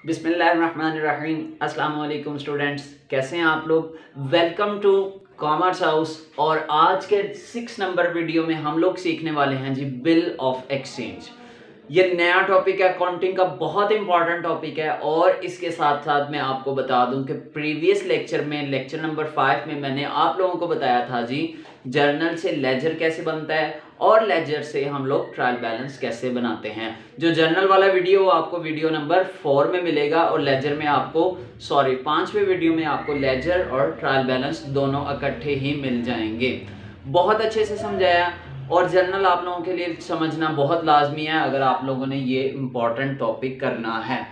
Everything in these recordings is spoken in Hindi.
बिस्मिल्लाहिर्रहमानिर्रहीम। अस्सलाम वालेकुम स्टूडेंट्स, कैसे हैं आप लोग। Welcome to commerce house. और आज के 6 नंबर वीडियो में हम लोग सीखने वाले हैं जी बिल ऑफ एक्सचेंज। ये नया टॉपिक है, अकाउंटिंग का बहुत इंपॉर्टेंट टॉपिक है। और इसके साथ साथ मैं आपको बता दूं कि प्रीवियस लेक्चर में लेक्चर नंबर 5 में मैंने आप लोगों को बताया था जी जर्नल से लेजर कैसे बनता है और लेजर से हम लोग ट्रायल बैलेंस कैसे बनाते हैं। जो जर्नल वाला वीडियो आपको वीडियो नंबर 4 में मिलेगा और लेजर में आपको 5वें वीडियो में आपको लेजर और ट्रायल बैलेंस दोनों इकट्ठे ही मिल जाएंगे। बहुत अच्छे से समझाया और जर्नल आप लोगों के लिए समझना बहुत लाजमी है अगर आप लोगों ने ये इंपॉर्टेंट टॉपिक करना है।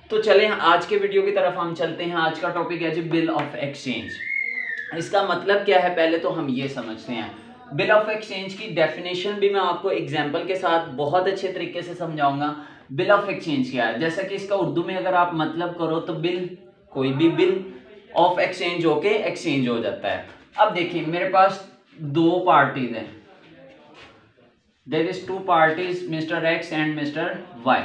तो चलें आज के वीडियो की तरफ हम चलते हैं। आज का टॉपिक है जी बिल ऑफ एक्सचेंज। इसका मतलब क्या है पहले तो हम ये समझते हैं। बिल ऑफ एक्सचेंज की डेफिनेशन भी मैं आपको एग्जांपल के साथ बहुत अच्छे तरीके से समझाऊंगा। बिल ऑफ एक्सचेंज क्या है, जैसा कि इसका उर्दू में अगर आप मतलब करो तो बिल, कोई भी बिल ऑफ एक्सचेंज होके एक्सचेंज हो जाता है। अब देखिए मेरे पास दो पार्टीज हैं, there is two parties mister X and mister Y.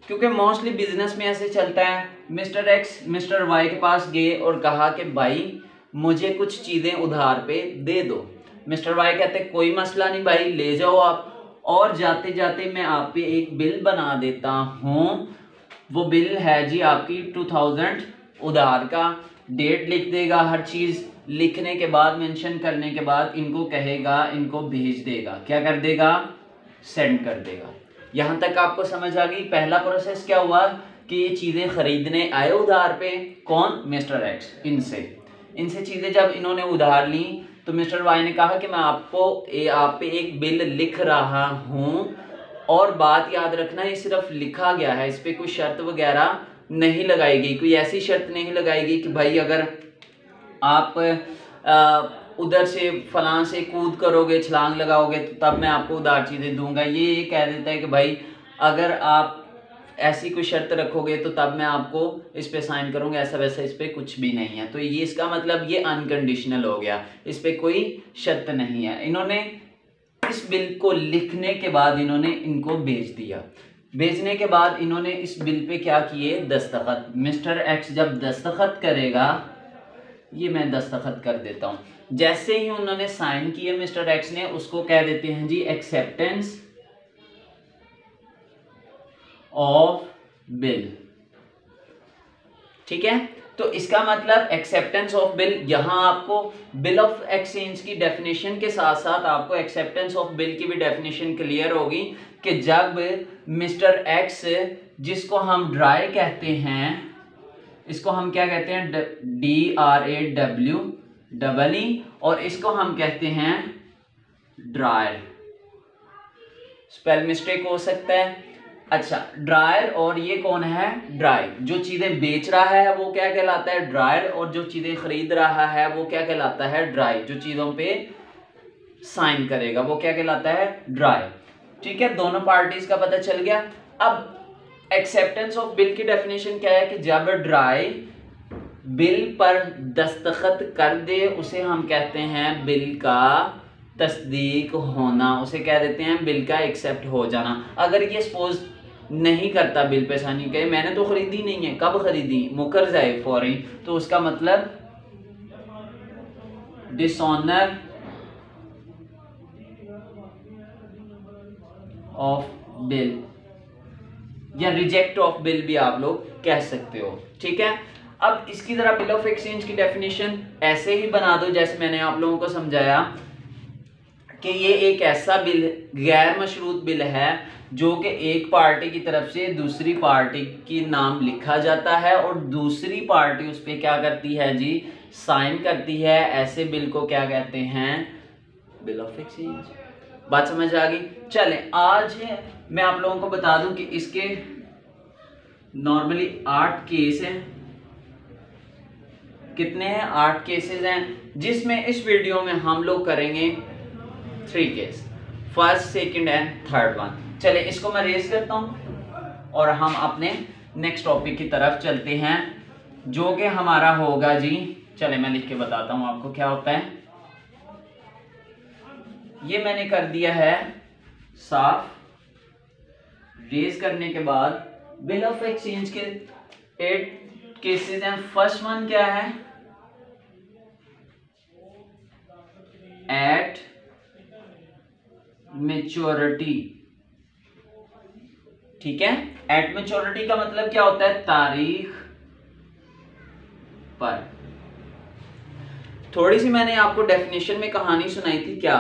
क्योंकि मोस्टली बिजनेस में ऐसे चलता है, मिस्टर एक्स मिस्टर वाई के पास गए और कहा कि भाई मुझे कुछ चीजें उधार पे दे दो। मिस्टर वाई कहते कोई मसला नहीं भाई, ले जाओ आप, और जाते जाते मैं आप पे एक बिल बना देता हूं। वो बिल है जी आपकी 2000 उधार का। डेट लिख देगा, हर चीज लिखने के बाद मेंशन करने के बाद इनको कहेगा, इनको भेज देगा। क्या कर देगा? सेंड कर देगा। यहां तक आपको समझ आ गई। पहला प्रोसेस क्या हुआ कि ये चीजें खरीदने आए उधार पे, कौन? Mister x. इनसे चीजें जब इन्होंने उधार ली तो मिस्टर वाई ने कहा कि मैं आप पे एक बिल लिख रहा हूं। और बात याद रखना, ये सिर्फ लिखा गया है, इस पे कोई शर्त वगैरह नहीं लगाएगी। कोई ऐसी शर्त नहीं लगाएगी कि भाई अगर आप उधर से फलां से कूद करोगे, छलांग लगाओगे तो तब मैं आपको उधार चीजें दूंगा। ये कह देता है कि भाई अगर आप ऐसी कोई शर्त रखोगे तो तब मैं आपको इस पे साइन करूंगा। ऐसा वैसा इस पे कुछ भी नहीं है। तो ये इसका मतलब ये अनकंडीशनल हो गया, इस पे कोई शर्त नहीं है। इन्होंने इस बिल को लिखने के बाद इन्होंने इनको भेज दिया। भेजने के बाद इन्होंने इस बिल पे क्या किए? दस्तखत। मिस्टर एक्स जब दस्तखत करेगा, ये मैं दस्तखत कर देता हूं। जैसे ही उन्होंने साइन किए मिस्टर एक्स ने, उसको कह देते हैं जी एक्सेप्टेंस ऑफ बिल। ठीक है, तो इसका मतलब एक्सेप्टेंस ऑफ बिल। यहां आपको बिल ऑफ एक्सचेंज की डेफिनेशन के साथ साथ आपको एक्सेप्टेंस ऑफ बिल की भी डेफिनेशन क्लियर होगी कि जब मिस्टर एक्स, जिसको हम ड्राई कहते हैं, इसको हम क्या कहते हैं? DRAW, और इसको हम कहते हैं ड्रायर। स्पेल मिस्टेक हो सकता है। अच्छा, ड्रायर और ये कौन है? ड्राई। जो चीजें बेच रहा है वो क्या कहलाता है? ड्रायर। और जो चीजें खरीद रहा है वो क्या कहलाता है? ड्राई। जो चीजों पे साइन करेगा वो क्या कहलाता है? ड्राई। ठीक है, दोनों पार्टीज का पता चल गया। अब एक्सेप्टेंस ऑफ बिल की डेफिनेशन क्या है कि जब ड्राई बिल पर दस्तखत कर दे उसे हम कहते हैं बिल का तस्दीक होना, उसे कह देते हैं बिल का एक्सेप्ट हो जाना। अगर ये सपोज नहीं करता बिल पे साइन, कहे मैंने तो खरीदी नहीं है, कब खरीदी? मुकर जाए फौरी, तो उसका मतलब डिसऑनर ऑफ बिल या रिजेक्ट ऑफ बिल भी आप लोग कह सकते हो। ठीक है, अब इसकी जरा बिल ऑफ एक्सचेंज की डेफिनेशन ऐसे ही बना दो जैसे मैंने आप लोगों को समझाया कि ये एक ऐसा बिल, गैर मशरूत बिल है जो कि एक पार्टी की तरफ से दूसरी पार्टी की नाम लिखा जाता है और दूसरी पार्टी उस पर क्या करती है जी? साइन करती है। ऐसे बिल को क्या कहते हैं? Bill of exchange. बात समझ आ गई? चलें, आज मैं आप लोगों को बता दूं कि इसके नॉर्मली 8 केस हैं। कितने हैं? 8 केसेस हैं, जिसमें इस वीडियो में हम लोग करेंगे 3 case, first, second and third one. चले इसको मैं रेज करता हूं और हम अपने नेक्स्ट टॉपिक की तरफ चलते हैं जो कि हमारा होगा जी। चले मैं लिख के बताता हूं आपको क्या होता है। ये मैंने कर दिया है साफ। रेज करने के बाद बिल ऑफ एक्सचेंज के 8 केसेस हैं। फर्स्ट वन क्या है, एट मैच्योरिटी। ठीक है, एट मैच्योरिटी का मतलब क्या होता है, तारीख पर। थोड़ी सी मैंने आपको डेफिनेशन में कहानी सुनाई थी क्या,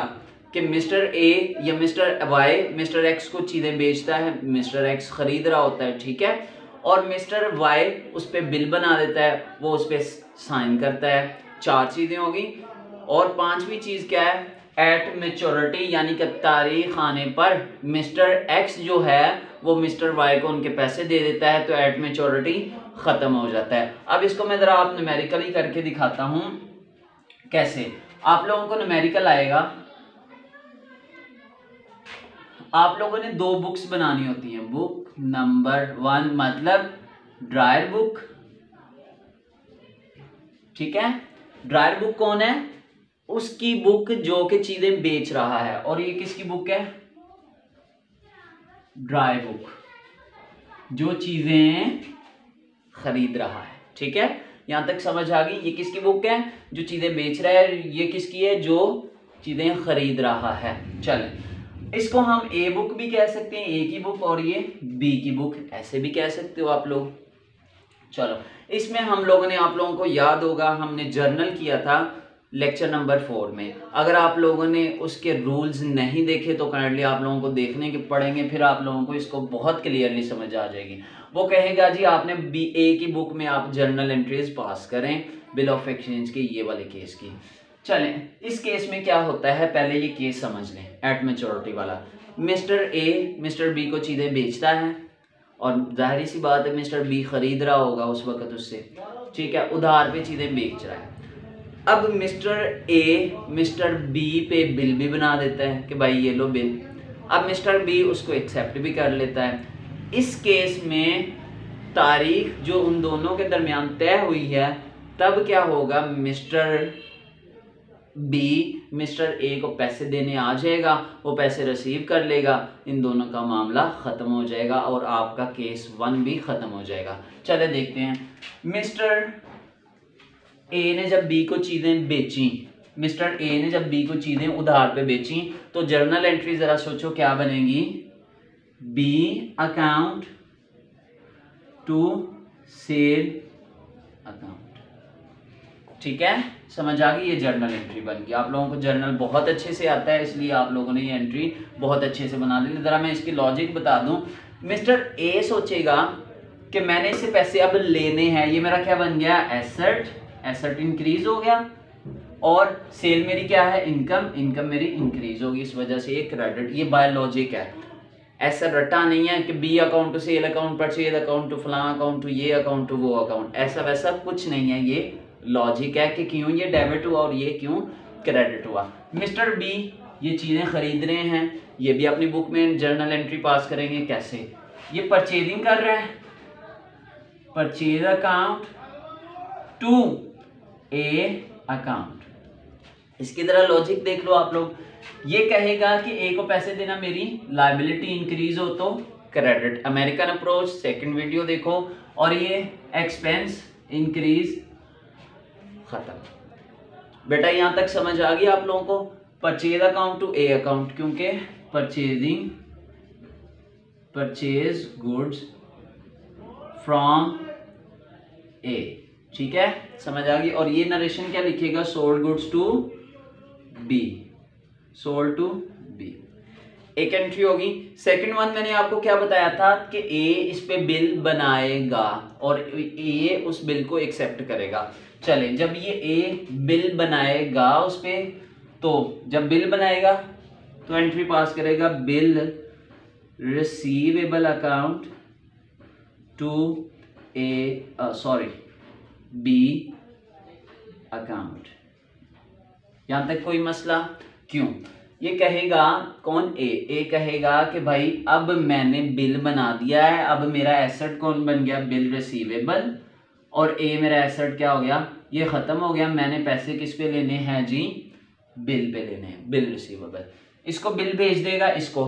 कि मिस्टर ए या मिस्टर वाई मिस्टर एक्स को चीजें बेचता है, मिस्टर एक्स खरीद रहा होता है, ठीक है, और मिस्टर वाई उस पर बिल बना देता है, वो उस पर साइन करता है। 4 चीजें होगी। और 5वीं चीज क्या है, एट मैच्योरिटी, यानी कि तारीख आने पर मिस्टर एक्स जो है वो मिस्टर वाई को उनके पैसे दे देता है, तो एट मैच्योरिटी खत्म हो जाता है। अब इसको मैं जरा आप न्यूमेरिकली करके दिखाता हूं कैसे। आप लोगों को न्यूमेरिकल आएगा, आप लोगों ने 2 बुक्स बनानी होती हैं। बुक नंबर 1 मतलब ड्रायर बुक, ठीक है। ड्रायर बुक कौन है, उसकी बुक जो कि चीजें बेच रहा है, और ये किसकी बुक है, ड्राई बुक, जो चीजें खरीद रहा है। ठीक है, यहां तक समझ आ गई। ये किसकी बुक है, जो चीजें बेच रहा है, ये किसकी है, जो चीजें खरीद रहा है। चलें, इसको हम ए बुक भी कह सकते हैं, ए की बुक, और ये बी की बुक, ऐसे भी कह सकते हो आप लोग। चलो, इसमें हम लोगों ने, आप लोगों को याद होगा, हमने जर्नल किया था लेक्चर नंबर 4 में। अगर आप लोगों ने उसके रूल्स नहीं देखे तो काइंडली आप लोगों को देखने के पड़ेंगे, फिर आप लोगों को इसको बहुत क्लियरली समझ आ जाएगी। वो कहेगा जी आपने बी ए की बुक में आप जर्नल एंट्रीज पास करें बिल ऑफ एक्सचेंज के ये वाले केस की। चलें, इस केस में क्या होता है, पहले ये केस समझ लें, एट मैच्योरिटी वाला। मिस्टर ए मिस्टर बी को चीज़ें बेचता है, और जाहिर सी बात है मिस्टर बी खरीद रहा होगा उस वक्त उससे, ठीक है, उधार पे चीज़ें बेच रहा है। अब मिस्टर ए मिस्टर बी पे बिल भी बना देता है कि भाई ये लो बिल। अब मिस्टर बी उसको एक्सेप्ट भी कर लेता है। इस केस में तारीख जो उन दोनों के दरमियान तय हुई है, तब क्या होगा, मिस्टर बी मिस्टर ए को पैसे देने आ जाएगा, वो पैसे रिसीव कर लेगा, इन दोनों का मामला ख़त्म हो जाएगा और आपका केस 1 भी ख़त्म हो जाएगा। चले देखते हैं, मिस्टर ए ने जब बी को चीज़ें बेची, मिस्टर ए ने जब बी को चीज़ें उधार पे बेची, तो जर्नल एंट्री ज़रा सोचो क्या बनेगी, B account to sale account. ठीक है, समझ आ गई, ये जर्नल एंट्री बन गई। आप लोगों को जर्नल बहुत अच्छे से आता है, इसलिए आप लोगों ने ये एंट्री बहुत अच्छे से बना ली। ज़रा मैं इसकी लॉजिक बता दूं। मिस्टर ए सोचेगा कि मैंने इससे पैसे अब लेने हैं, ये मेरा क्या बन गया, एसेट, एसेट इंक्रीज हो गया, और सेल मेरी क्या है, इनकम, इनकम मेरी इंक्रीज होगी, इस वजह से ये क्रेडिट, ये बायोलॉजिक है। ऐसा रटा नहीं है कि B account to sale account, purchase account to फलां अकाउंट टू ये अकाउंट टू वो अकाउंट, ऐसा वैसा कुछ नहीं है। ये लॉजिक है कि क्यों ये डेबिट हुआ और ये क्यों क्रेडिट हुआ। मिस्टर बी ये चीज़ें खरीद रहे हैं, ये भी अपनी बुक में जर्नल एंट्री पास करेंगे। कैसे, ये परचेजिंग कर रहे हैं, purchase account to A account. इसकी तरह लॉजिक देख लो आप लोग, ये कहेगा कि ए को पैसे देना मेरी लायबिलिटी इंक्रीज हो तो credit, American approach, second video देखो, और ये एक्सपेंस इंक्रीज, खत्म। बेटा यहां तक समझ आ गई आप लोगों को, purchase account to A account, क्योंकि purchasing, purchase goods from A, ठीक है, समझ आ गई। और ये नरेशन क्या लिखेगा, sold goods to B, sold to B, एक एंट्री होगी। सेकंड वन मैंने आपको क्या बताया था कि ए इस पे बिल बनाएगा और ए उस बिल को एक्सेप्ट करेगा। चले, जब ये ए बिल बनाएगा उस पे, तो जब बिल बनाएगा तो एंट्री पास करेगा, bill receivable account to A, sorry, B account. यहां तक कोई मसला? क्यों? ये कहेगा कौन, ए कहेगा कि भाई अब मैंने बिल बना दिया है, अब मेरा एसेट कौन बन गया, बिल रिसीवेबल, और ए मेरा एसेट क्या हो गया, ये खत्म हो गया। मैंने पैसे किस पे लेने हैं जी, बिल पे लेने हैं, बिल रिसीवेबल। इसको बिल भेज देगा, इसको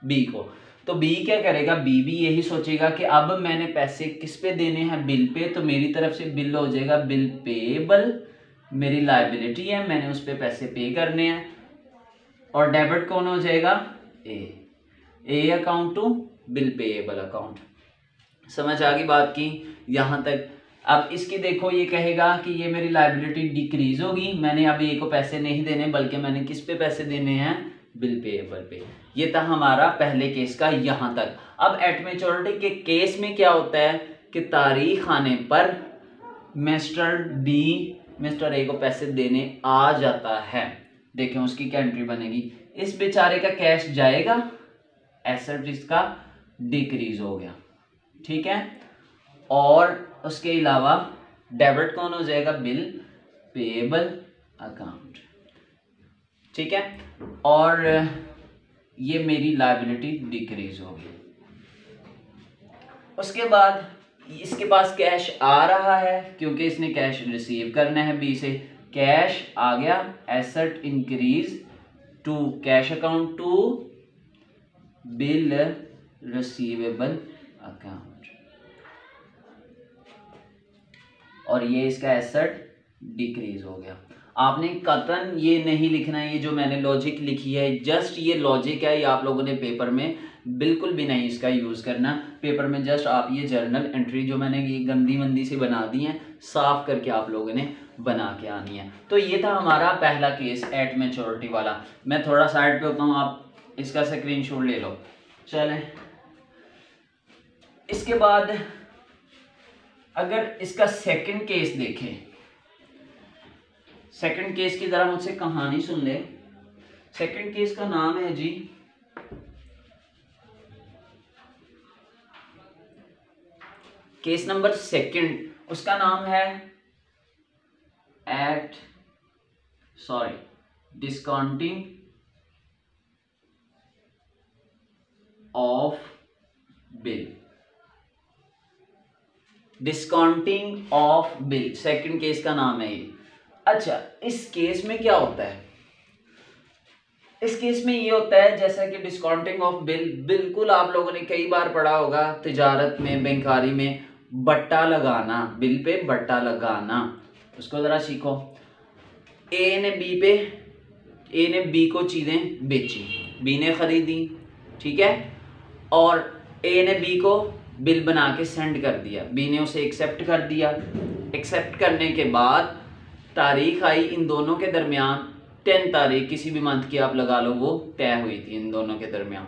बी को, तो बी क्या करेगा, बी भी यही सोचेगा कि अब मैंने पैसे किस पे देने हैं, बिल पे, तो मेरी तरफ से बिल हो जाएगा बिल पेएबल, मेरी लायबिलिटी है, मैंने उस पे पैसे पे करने हैं। और डेबिट कौन हो जाएगा, A account to bill payable account. समझ आ गई बात की यहाँ तक। अब इसकी देखो, ये कहेगा कि ये मेरी लायबिलिटी डिक्रीज होगी, मैंने अब ए को पैसे नहीं देने बल्कि मैंने किस पे पैसे देने हैं, बिल पेएबल पे। ये था हमारा पहले केस का यहाँ तक। अब एट मैच्योरिटी के केस में क्या होता है कि तारीख आने पर मिस्टर बी मिस्टर ए को पैसे देने आ जाता है। देखें उसकी क्या एंट्री बनेगी, इस बेचारे का कैश जाएगा, एसेट इसका डिक्रीज हो गया, ठीक है। और उसके अलावा डेबिट कौन हो जाएगा, बिल पेएबल अकाउंट, ठीक है। और ये मेरी लायबिलिटी डिक्रीज होगी। उसके बाद इसके पास कैश आ रहा है क्योंकि इसने कैश रिसीव करना है बी से, कैश आ गया, asset increase to cash account to bill receivable account, और ये इसका एसेट डिक्रीज हो गया। आपने कतन ये नहीं लिखना है, ये जो मैंने लॉजिक लिखी है जस्ट ये लॉजिक है, ये आप लोगों ने पेपर में बिल्कुल भी नहीं इसका यूज़ करना। पेपर में जस्ट आप ये जर्नल एंट्री जो मैंने ये गंदी मंदी से बना दी है, साफ करके आप लोगों ने बना के आनी है। तो ये था हमारा पहला केस एट मैच्योरिटी वाला। मैं थोड़ा साइड पे होता हूँ, आप इसका स्क्रीनशॉट ले लो। चलें, इसके बाद अगर इसका सेकंड केस देखें, सेकंड केस की जरा मुझसे कहानी सुन ले। सेकंड केस का नाम है जी केस नंबर सेकंड, उसका नाम है discounting of bill. Discounting of bill second case का नाम है ये। अच्छा, इस केस में क्या होता है, इस केस में ये होता है जैसा कि डिस्काउंटिंग ऑफ बिल बिल्कुल आप लोगों ने कई बार पढ़ा होगा तिजारत में, बैंकारी में, बट्टा लगाना, बिल पे बट्टा लगाना, उसको जरा सीखो। ए ने बी को चीजें बेची, बी ने खरीदी, ठीक है, और ए ने बी को बिल बना के सेंड कर दिया, बी ने उसे एक्सेप्ट कर दिया। एक्सेप्ट करने के बाद तारीख आई इन दोनों के दरमियान, 10 तारीख किसी भी मंथ की आप लगा लो, वो तय हुई थी इन दोनों के दरमियान।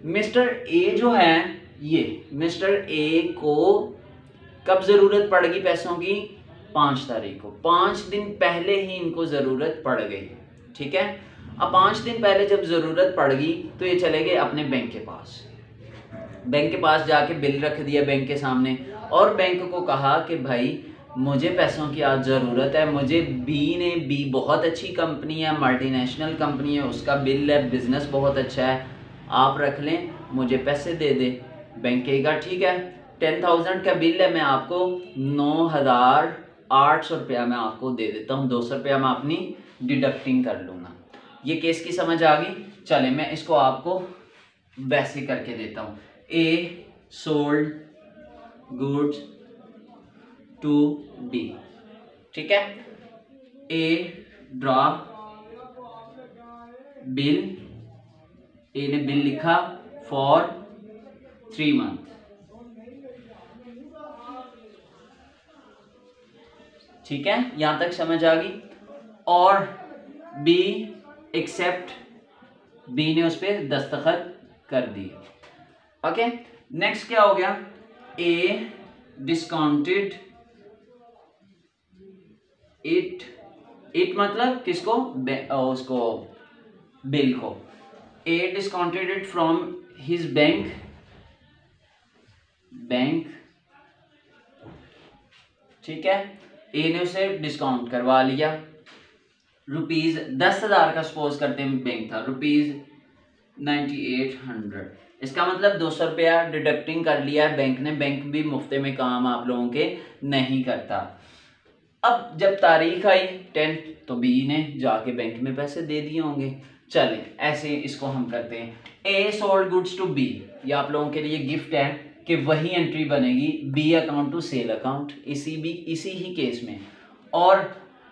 मिस्टर ए जो है, ये मिस्टर ए को कब ज़रूरत पड़ेगी पैसों की, 5 तारीख को। 5 दिन पहले ही इनको ज़रूरत पड़ गई, ठीक है। अब 5 दिन पहले जब ज़रूरत पड़ गई तो ये चले गए अपने बैंक के पास। बैंक के पास जाके बिल रख दिया बैंक के सामने, और बैंक को कहा कि भाई मुझे पैसों की आज ज़रूरत है, मुझे बी बहुत अच्छी कंपनी है, मल्टीनेशनल कंपनी है, उसका बिल है, बिज़नेस बहुत अच्छा है, आप रख लें, मुझे पैसे दे दे। बैंक कहेगा ठीक है, 10,000 का बिल है, मैं आपको 9,800 रुपया मैं आपको दे देता हूँ, 200 रुपया मैं अपनी डिडक्टिंग कर लूँगा। ये केस की समझ आ गई। चले मैं इसको आपको वैसे करके देता हूँ। A sold goods to D, ठीक है। ए ड्रॉ बिल, ए ने बिल लिखा फॉर 3 मंथ, ठीक है, यहां तक समझ आ गई। और बी एक्सेप्ट, बी ने उस पर दस्तखत कर दिए। ओके, नेक्स्ट क्या हो गया, ए डिस्काउंटेड इट मतलब किसको, उसको बिल को। A discounted it from his bank, ठीक है, ए ने उसे डिस्काउंट करवा लिया। ₹10,000 का सपोज करते हैं बैंक था, ₹9800, इसका मतलब 200 रुपया डिडक्टिंग कर लिया है बैंक ने। बैंक भी मुफ्ते में काम आप लोगों के नहीं करता। अब जब तारीख आई 10, तो बी ने जाके बैंक में पैसे दे दिए होंगे। चलें ऐसे इसको हम करते हैं। A sold goods to B, ये आप लोगों के लिए गिफ्ट है कि वही एंट्री बनेगी B account to sale account, इसी ही केस में। और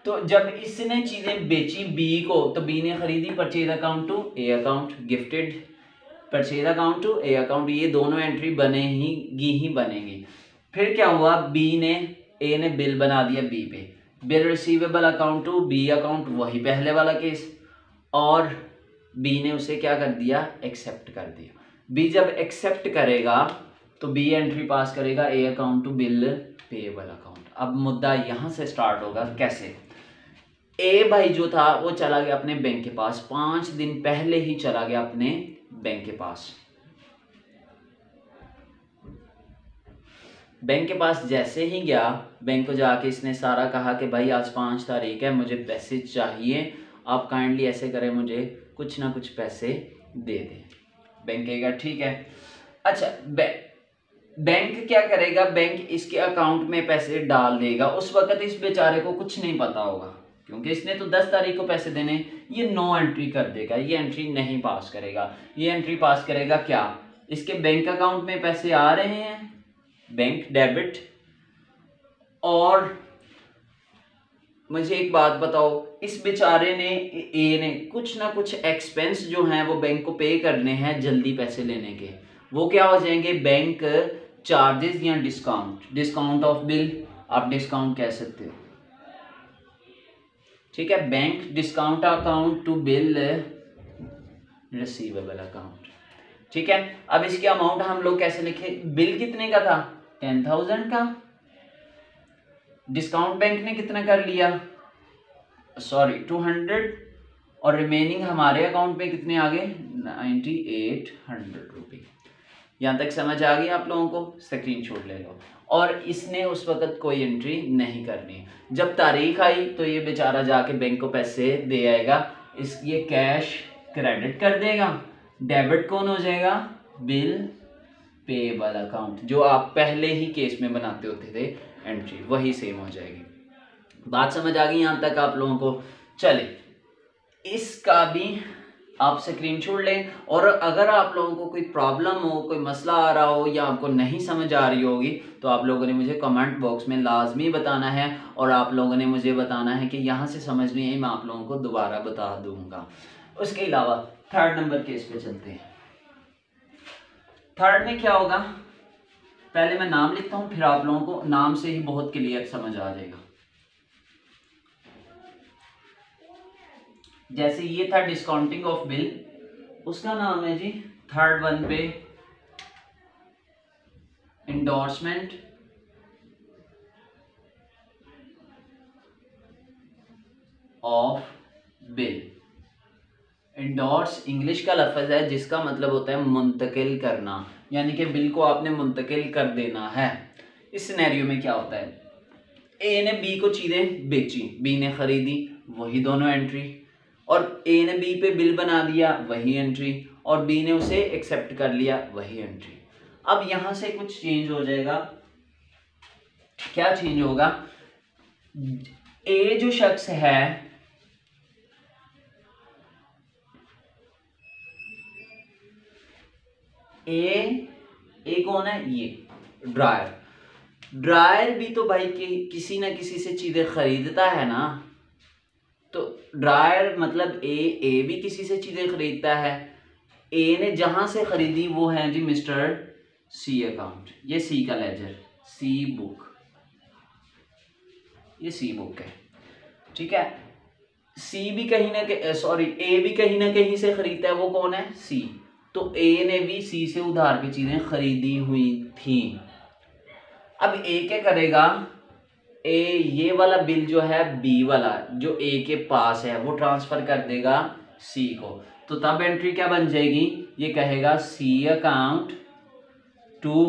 तो जब इसने चीजें बेची बी को, तो बी ने खरीदी purchase account to A account, gifted purchase account to A account, ये दोनों एंट्री बनेगी ही बनेगी। फिर क्या हुआ, ए ने बिल बना दिया बी पे, bill receivable account to B account, वही पहले वाला केस, और बी ने उसे क्या कर दिया, एक्सेप्ट कर दिया। बी जब एक्सेप्ट करेगा तो बी एंट्री पास करेगा A account to bill payable account. अब मुद्दा यहां से स्टार्ट होगा, कैसे। ए भाई जो था वो चला गया अपने बैंक के पास, 5 दिन पहले ही चला गया अपने बैंक के पास। बैंक के पास जैसे ही गया, बैंक को जाके इसने सारा कहा कि भाई आज 5 तारीख है, मुझे पैसे चाहिए, आप काइंडली ऐसे करें, मुझे कुछ ना कुछ पैसे दे दें। बैंक कहेगा ठीक है। अच्छा, बैंक क्या करेगा, बैंक इसके अकाउंट में पैसे डाल देगा। उस वक्त इस बेचारे को कुछ नहीं पता होगा, क्योंकि इसने तो 10 तारीख को पैसे देने, ये नो एंट्री कर देगा, ये एंट्री नहीं पास करेगा। ये एंट्री पास करेगा क्या, इसके बैंक अकाउंट में पैसे आ रहे हैं, बैंक डेबिट। और मुझे एक बात बताओ, इस बेचारे ने ए ने कुछ ना कुछ एक्सपेंस जो हैं वो बैंक को पे करने हैं जल्दी पैसे लेने के, वो क्या हो जाएंगे, बैंक चार्जेस या डिस्काउंट ऑफ बिल, आप डिस्काउंट कह सकते हो, ठीक है। Bank discount account to bill receivable account, ठीक है। अब इसकी अमाउंट हम लोग कैसे लिखे, बिल कितने का था, 10,000 का, डिस्काउंट बैंक ने कितना कर लिया, 200, और रिमेनिंग हमारे अकाउंट में कितने आ गए, 9800 रुपये। यहाँ तक समझ आ गई आप लोगों को, स्क्रीनशॉट ले लो। और इसने उस वक्त कोई एंट्री नहीं करनी। जब तारीख आई तो ये बेचारा जाके बैंक को पैसे दे आएगा, ये कैश क्रेडिट कर देगा, डेबिट कौन हो जाएगा, बिल पेएबल अकाउंट, जो आप पहले ही केस में बनाते होते थे एंट्री, वही सेम हो जाएगी। बात समझ आ गई यहाँ तक आप लोगों को। चले इसका भी आप स्क्रीनशॉट लें, और अगर आप लोगों को कोई प्रॉब्लम हो, कोई मसला आ रहा हो, या आपको नहीं समझ आ रही होगी, तो आप लोगों ने मुझे कमेंट बॉक्स में लाजमी बताना है, और आप लोगों ने मुझे बताना है कि यहाँ से समझ नहीं आई, मैं आप लोगों को दोबारा बता दूंगा। उसके अलावा थर्ड नंबर केस पे चलते हैं। थर्ड में क्या होगा, पहले मैं नाम लिखता हूँ, फिर आप लोगों को नाम से ही बहुत क्लियर समझ आ जाएगा। जैसे ये था डिस्काउंटिंग ऑफ बिल, उसका नाम है जी थर्ड वन पे endorsement of bill. Endorse English का लफ्ज है जिसका मतलब होता है मुंतकिल करना, यानी कि बिल को आपने मुंतकिल कर देना है। इस सिनेरियो में क्या होता है, ए ने बी को चीजें बेची, बी ने खरीदी, वही दोनों एंट्री, और ए ने बी पे बिल बना दिया, वही एंट्री, और बी ने उसे एक्सेप्ट कर लिया, वही एंट्री। अब यहां से कुछ चेंज हो जाएगा। क्या चेंज होगा, ए जो शख्स है, ए कौन है, ये ड्रायर भी तो भाई किसी ना किसी से चीजें खरीदता है ना, तो ड्रायर मतलब ए भी किसी से चीजें खरीदता है। ए ने जहां से खरीदी वो है जी मिस्टर सी अकाउंट, ये सी का लेजर, सी बुक, ये सी बुक है, ठीक है। सी भी कहीं ना ए भी कहीं ना कहीं से खरीदता है, वो कौन है, सी। तो ए ने भी सी से उधार पे चीजें खरीदी हुई थी। अब ए क्या करेगा, ए ये वाला बिल जो है बी वाला जो ए के पास है वो ट्रांसफर कर देगा सी को, तो तब एंट्री क्या बन जाएगी, ये कहेगा C account to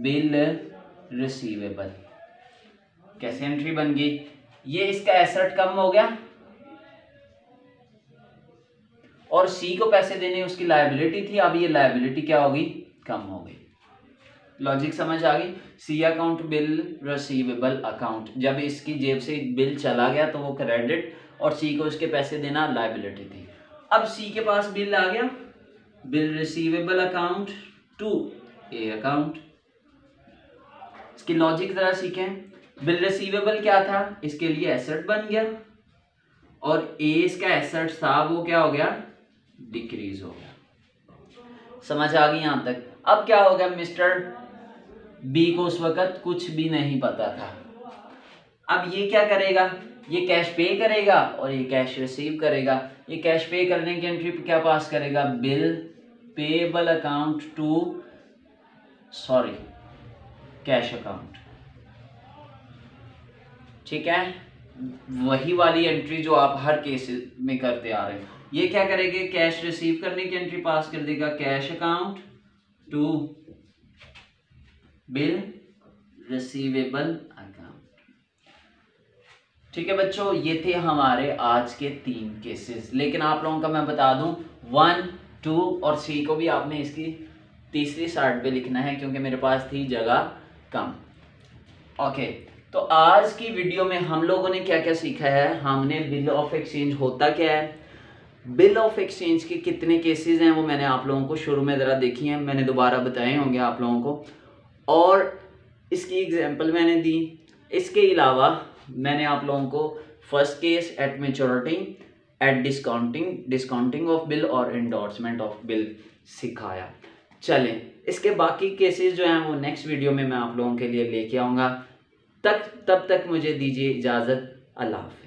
bill receivable. कैसे एंट्री बन गई, ये इसका एसेट कम हो गया और सी को पैसे देने उसकी लायबिलिटी थी, अब ये लायबिलिटी क्या होगी, कम हो गई। लॉजिक समझ आ गई। C account bill receivable account, जब इसकी जेब से बिल चला गया तो वो क्रेडिट और सी को उसके पैसे देना लायबिलिटी थी। अब सी के पास बिल आ गया, bill receivable account to A account. इसकी लॉजिक जरा सीखें। बिल रिसीवेबल क्या था, इसके लिए एसेट बन गया, और ए इसका एसेट था, वो क्या हो गया, डिक्रीज हो गया। समझ आ गई यहां तक। अब क्या हो गया, मिस्टर बी को उस वक्त कुछ भी नहीं पता था। अब ये क्या करेगा, ये कैश पे करेगा और ये कैश रिसीव करेगा। ये कैश पे करने की एंट्री क्या पास करेगा, bill payable account to cash account. ठीक है, वही वाली एंट्री जो आप हर केस में करते आ रहे हैं। ये क्या करेंगे, कैश रिसीव करने की एंट्री पास कर देगा, cash account to bill receivable account. ठीक है बच्चों, ये थे हमारे आज के 3 केसेस। लेकिन आप लोगों का मैं बता दूं, 1, 2 और 3 को भी आपने इसकी तीसरी साइड पे लिखना है, क्योंकि मेरे पास थी जगह कम। ओके, तो आज की वीडियो में हम लोगों ने क्या क्या सीखा है। हमने बिल ऑफ एक्सचेंज होता क्या है, बिल ऑफ एक्सचेंज के कितने केसेस हैं वो मैंने आप लोगों को शुरू में ज़रा देखी हैं, मैंने दोबारा बताए होंगे आप लोगों को, और इसकी एग्जांपल मैंने दी। इसके अलावा मैंने आप लोगों को first case at maturity, at discounting of bill और एंडोर्समेंट ऑफ बिल सिखाया। चलें, इसके बाकी केसेस जो हैं वो नेक्स्ट वीडियो में मैं आप लोगों के लिए लेके आऊँगा। तब तक मुझे दीजिए इजाज़त। अल्लाह हाफ़िज़।